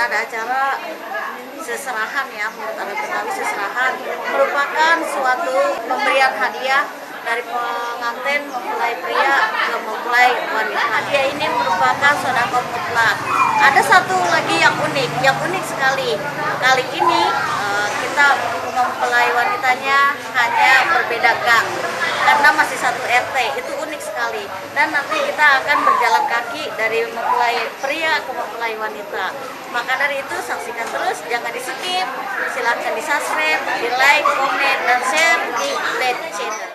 ada acara seserahan ya, menurut adat Betawi seserahan merupakan suatu pemberian hadiah dari pengantin mempelai pria ke mempelai wanita. Hadiah ini merupakan sedekah mutlak. Ada satu lagi yang unik sekali. Kali ini kita mempelai wanitanya hanya berbeda gang karena masih satu RT. Itu unik sekali. Dan nanti kita akan berjalan kaki dari mempelai pria ke mempelai wanita. Maka dari itu saksikan terus, jangan di skip. Silahkan di subscribe, di like, komen, dan share di Bed Channel.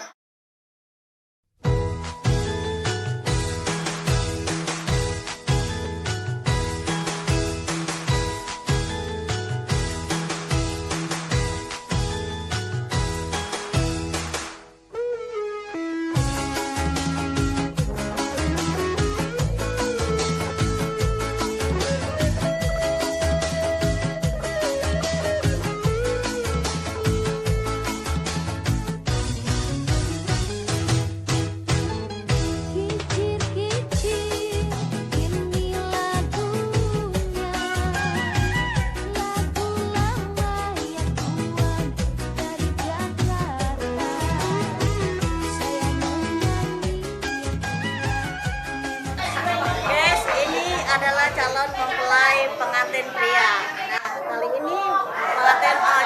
Adalah calon mempelai pengantin pria. Nah, kali ini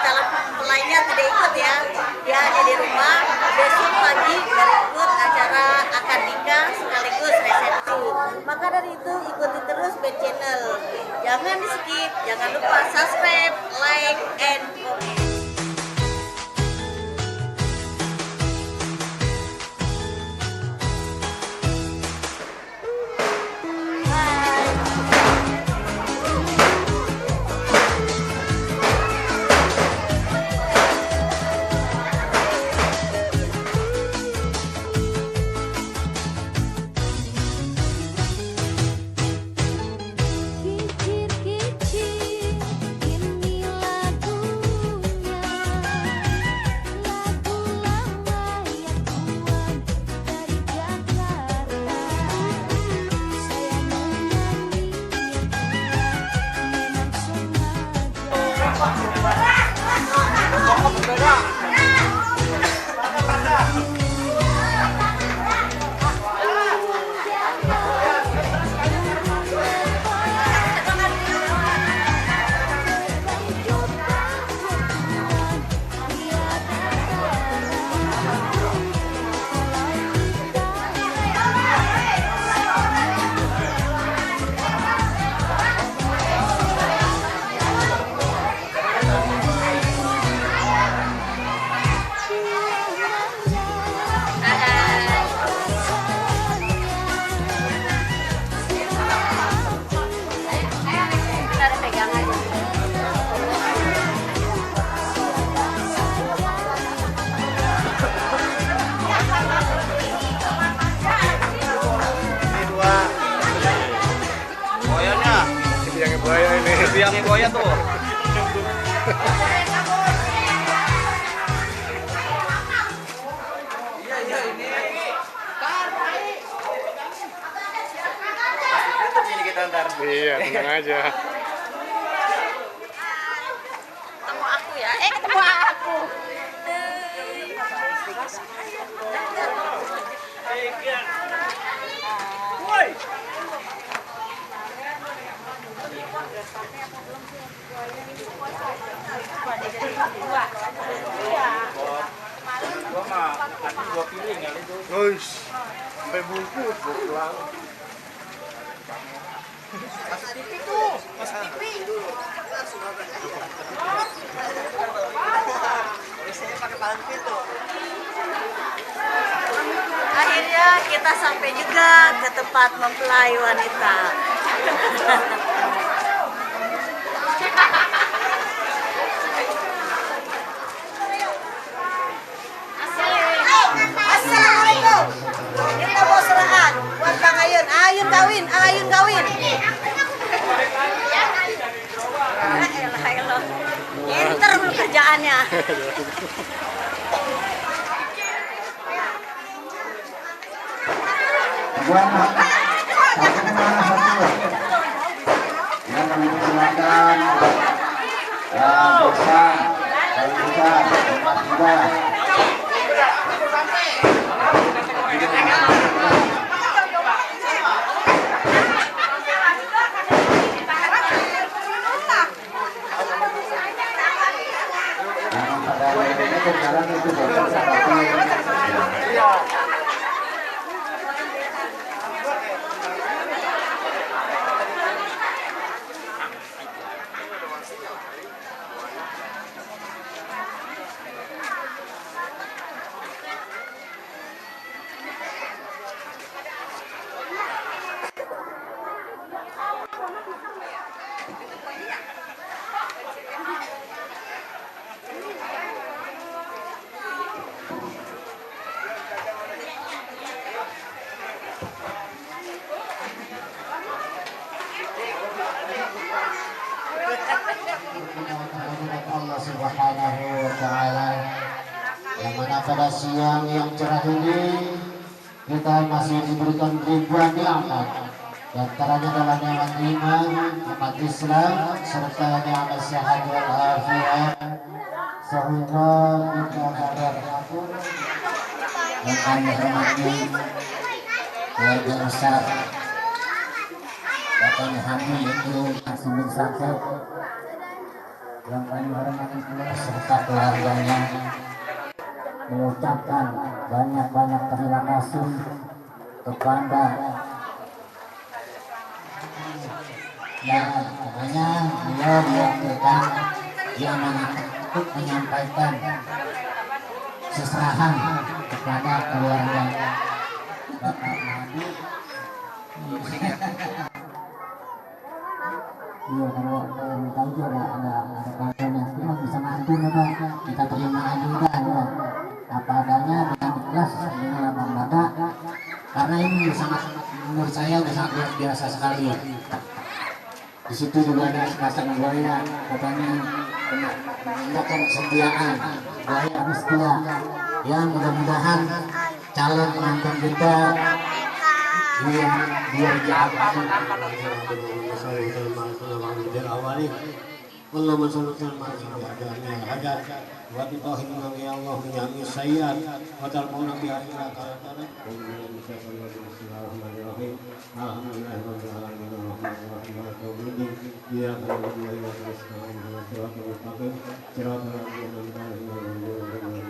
calon mempelainya tidak ikut ya, dia hanya di rumah. Besok pagi baru ikut acara akad nikah sekaligus resepsi. Maka dari itu ikuti terus Bed Channel. Jangan di skip, jangan lupa subscribe, like, and comment. Yang buaya tuh. Iya ini. Ini kita ntar. Iya, tenang aja. Ketemu aku ya. Ketemu aku. Woi. Gua mah tadi gua piring kali itu. Guys, sampai bungkus gua pulang. Masuk TV tuh, masuk TV. Biasanya pakai palang pintu. Akhirnya kita sampai juga ke tempat mempelai wanita. Assalamualaikum. Kita mau serahan buat Bang Ayun. Ayun kawin, Ayun kawin. Elah. Enter kerjaannya. Buat silakan. Bisa, kalau bisa, tempat juga. Sekarang itu Allah Subhanahu wa Ta'ala, yang mana pada siang yang cerah ini kita masih diberikan ribuan nikmat, di antaranya adalah nikmat iman, nikmat Islam, serta nikmat sehat wal afiat, sehingga kita dapat yang kami hormati keluarga besar Bapak Muhammad itu langsung bersatu, yang kami hormati serta keluarganya, mengucapkan banyak-banyak terima kasih kepada yang katanya beliau diwakilkan yang untuk menyampaikan seserahan kepada keluarga Bapak Muhammad. Iya, kalau tahu juga ada kantornya, kita bisa mantu Bapak, kita terima juga ya. Apa adanya dengan ikhlas dengan lapang dada, karena ini sangat, menurut saya sangat luar biasa sekali. Di situ juga ada sepasang buaya, katanya menandakan kesetiaan, buaya harus setia. Ya, mudah-mudahan calon penonton kita yang dia jabat Allahumma shalli ala agar wa tauhid ya Allah menyami sayyid wa talquna bi akhirat bismillahirrahmanirrahim alhamdulillahirabbil alamin arrahmanirrahim maliki yaumiddin iyyaka na'budu wa iyyaka nasta'in ihdinas siratal mustaqim siratal ladzina an'amta 'alaihim ghairil maghdubi 'alaihim